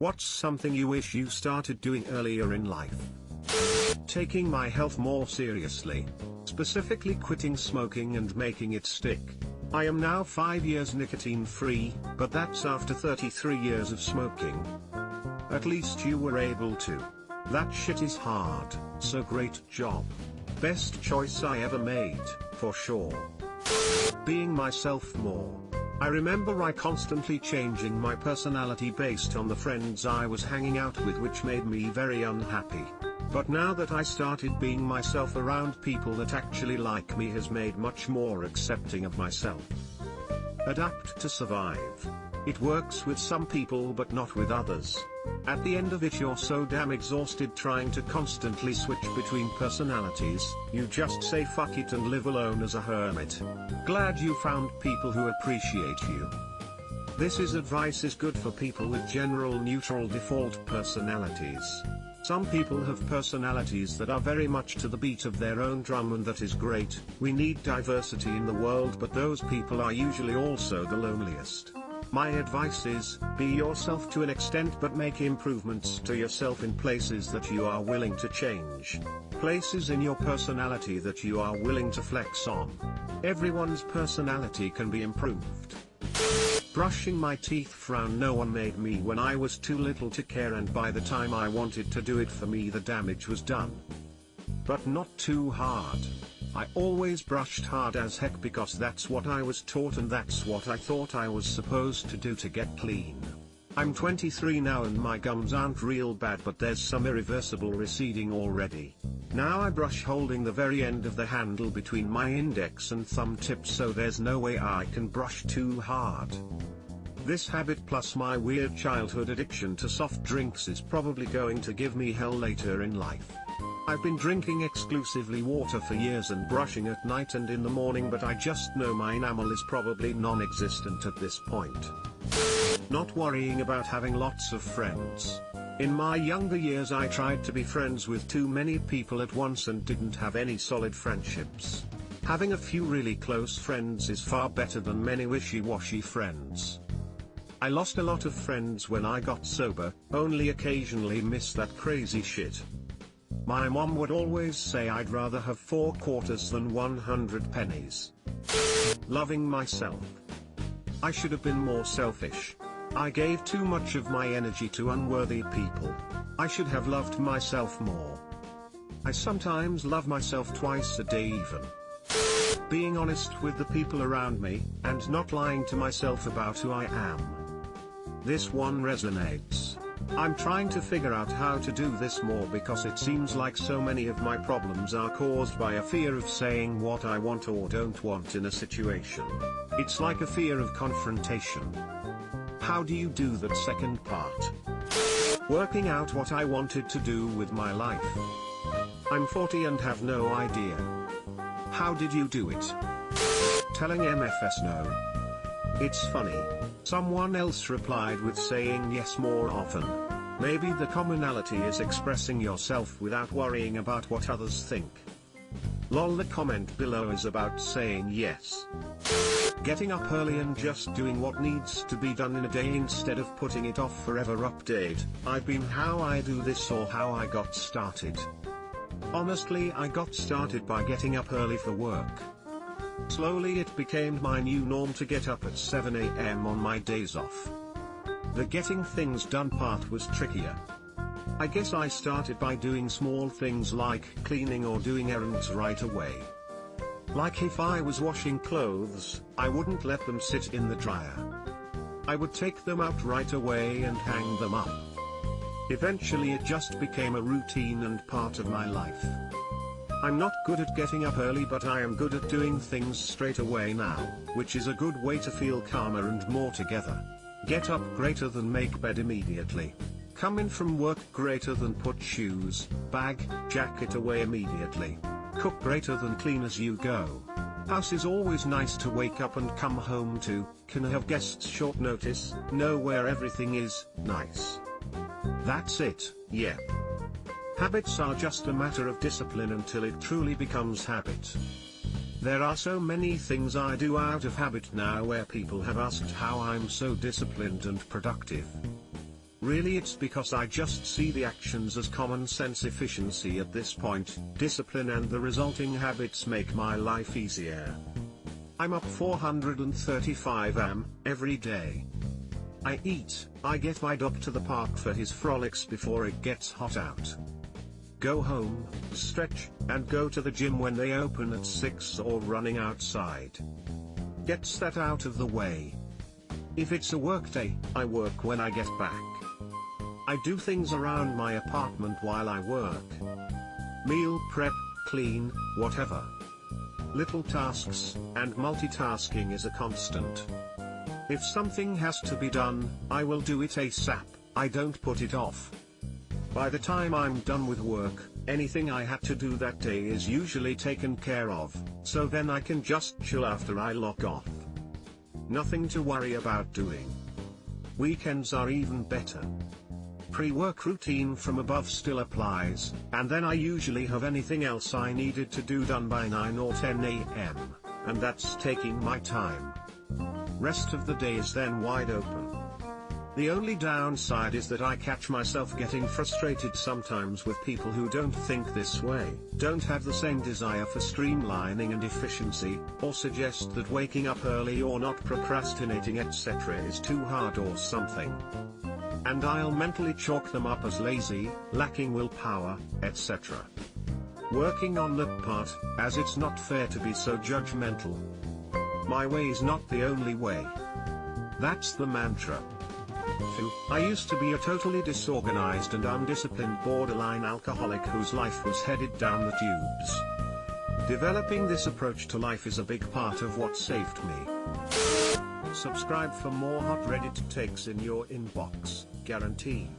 What's something you wish you started doing earlier in life? Taking my health more seriously. Specifically quitting smoking and making it stick. I am now 5 years nicotine free, but that's after 33 years of smoking. At least you were able to. That shit is hard, so great job. Best choice I ever made, for sure. Being myself more. I remember I constantly changing my personality based on the friends I was hanging out with, which made me very unhappy. But now that I started being myself around people that actually like me has made much more accepting of myself. Adapt to survive. It works with some people but not with others. At the end of it you're so damn exhausted trying to constantly switch between personalities, you just say fuck it and live alone as a hermit. Glad you found people who appreciate you. This advice is good for people with general neutral default personalities. Some people have personalities that are very much to the beat of their own drum, and that is great. We need diversity in the world, but those people are usually also the loneliest. My advice is, be yourself to an extent, but make improvements to yourself in places that you are willing to change. Places in your personality that you are willing to flex on. Everyone's personality can be improved. Brushing my teeth. Frown. No one made me when I was too little to care, and by the time I wanted to do it for me the damage was done. But not too hard. I always brushed hard as heck because that's what I was taught and that's what I thought I was supposed to do to get clean. I'm 23 now and my gums aren't real bad, but there's some irreversible receding already. Now I brush holding the very end of the handle between my index and thumb tips, so there's no way I can brush too hard. This habit plus my weird childhood addiction to soft drinks is probably going to give me hell later in life. I've been drinking exclusively water for years and brushing at night and in the morning, but I just know my enamel is probably non-existent at this point. Not worrying about having lots of friends. In my younger years I tried to be friends with too many people at once and didn't have any solid friendships. Having a few really close friends is far better than many wishy-washy friends. I lost a lot of friends when I got sober, only occasionally miss that crazy shit. My mom would always say I'd rather have 4 quarters than 100 pennies. Loving myself. I should have been more selfish. I gave too much of my energy to unworthy people. I should have loved myself more. I sometimes love myself twice a day even. Being honest with the people around me, and not lying to myself about who I am. This one resonates. I'm trying to figure out how to do this more because it seems like so many of my problems are caused by a fear of saying what I want or don't want in a situation. It's like a fear of confrontation. How do you do that second part? Working out what I wanted to do with my life. I'm 40 and have no idea. How did you do it? Telling MFS no. It's funny. Someone else replied with saying yes more often. Maybe the commonality is expressing yourself without worrying about what others think. Lol, the comment below is about saying yes. Getting up early and just doing what needs to be done in a day instead of putting it off forever. Update, I've been how I do this or how I got started. Honestly, I got started by getting up early for work. Slowly it became my new norm to get up at 7 AM on my days off. The getting things done part was trickier. I guess I started by doing small things like cleaning or doing errands right away. Like if I was washing clothes, I wouldn't let them sit in the dryer. I would take them out right away and hang them up. Eventually it just became a routine and part of my life. I'm not good at getting up early, but I am good at doing things straight away now, which is a good way to feel calmer and more together. Get up greater than make bed immediately. Come in from work greater than put shoes, bag, jacket away immediately. Cook greater than clean as you go. House is always nice to wake up and come home to. Can have guests short notice. Know where everything is. Nice. That's it. Yep. Habits are just a matter of discipline until it truly becomes habit. There are so many things I do out of habit now where people have asked how I'm so disciplined and productive. Really it's because I just see the actions as common sense efficiency at this point. Discipline and the resulting habits make my life easier. I'm up 435 am every day. I eat, I get my dog to the park for his frolics before it gets hot out. Go home, stretch, and go to the gym when they open at 6 or running outside. Gets that out of the way. If it's a work day, I work when I get back. I do things around my apartment while I work. Meal prep, clean, whatever. Little tasks, and multitasking is a constant. If something has to be done, I will do it ASAP, I don't put it off. By the time I'm done with work, anything I had to do that day is usually taken care of, so then I can just chill after I log off. Nothing to worry about doing. Weekends are even better. Pre-work routine from above still applies, and then I usually have anything else I needed to do done by 9 or 10 am, and that's taking my time. Rest of the day is then wide open. The only downside is that I catch myself getting frustrated sometimes with people who don't think this way, don't have the same desire for streamlining and efficiency, or suggest that waking up early or not procrastinating etc. is too hard or something. And I'll mentally chalk them up as lazy, lacking willpower, etc. Working on that part, as it's not fair to be so judgmental. My way is not the only way. That's the mantra. 2. I used to be a totally disorganized and undisciplined borderline alcoholic whose life was headed down the tubes. Developing this approach to life is a big part of what saved me. Subscribe for more hot Reddit takes in your inbox, guaranteed.